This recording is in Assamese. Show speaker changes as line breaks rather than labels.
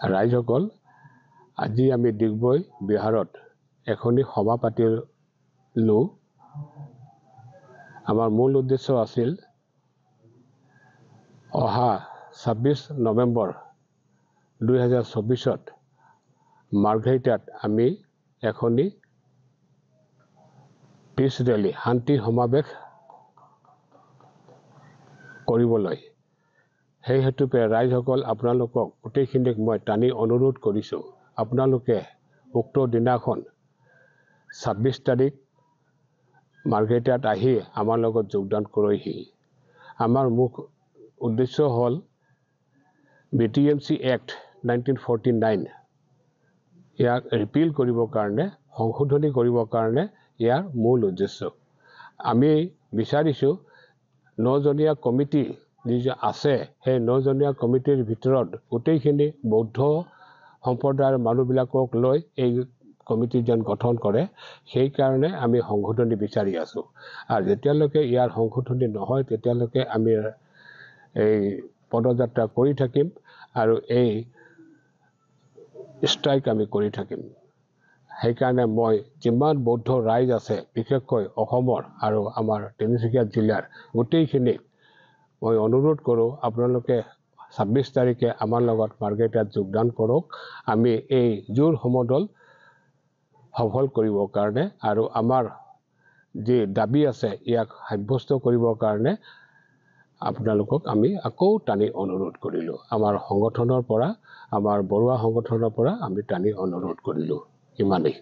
ৰাইজসকল আজি আমি ডিগবৈ বিহাৰত এখনি সভা পাতিলো আমাৰ মূল উদ্দেশ্য আছিল অহা 26 নৱেম্বৰ 2024 মাৰ্ঘেৰিটাত আমি এখনি পিছ ৰেলী শান্তি সমাবেশ কৰিবলৈ সেই হেতুকে ৰাইজসকল আপোনালোকক গোটেইখিনিক মই টানি অনুৰোধ কৰিছোঁ আপোনালোকে উক্ত দিনাখন 26 তাৰিখ মাৰ্ঘেৰিটাত আহি আমাৰ লগত যোগদান কৰিহি আমাৰ মুখ্য উদ্দেশ্য হ'ল BTMC Act 1949 ইয়াক ৰিপিল কৰিবৰ কাৰণে সংশোধনী কৰিবৰ কাৰণে ইয়াৰ মূল উদ্দেশ্য আমি বিচাৰিছোঁ 9জনীয়া কমিটি যে আছে সেই 9জনীয়া কমিটিৰ ভিতৰত গোটেইখিনি বৌদ্ধ সম্প্ৰদায়ৰ মানুহবিলাকক লৈ এই কমিটি যেন গঠন কৰে সেই কাৰণে আমি সংশোধনী বিচাৰি আছোঁ আৰু যেতিয়ালৈকে ইয়াৰ সংশোধনী নহয় তেতিয়ালৈকে আমি এই পদযাত্ৰা কৰি থাকিম আৰু এই ষ্ট্ৰাইক আমি কৰি থাকিম সেইকাৰণে মই যিমান বৌদ্ধ ৰাইজ আছে বিশেষকৈ অসমৰ আৰু আমাৰ তিনিচুকীয়া জিলাৰ গোটেইখিনি মই অনুৰোধ কৰোঁ আপোনালোকে 26 তাৰিখে আমাৰ লগত মাৰ্ঘেৰিটাত যোগদান কৰক আমি এই জোৰ সমদল সফল কৰিবৰ কাৰণে আৰু আমাৰ যি দাবী আছে ইয়াক সাব্যস্ত কৰিবৰ কাৰণে আপোনালোকক আমি আকৌ টানি অনুৰোধ কৰিলোঁ আমাৰ সংগঠনৰ পৰা আমাৰ বৰুৱা সংগঠনৰ পৰা আমি টানি অনুৰোধ কৰিলোঁ ইমানেই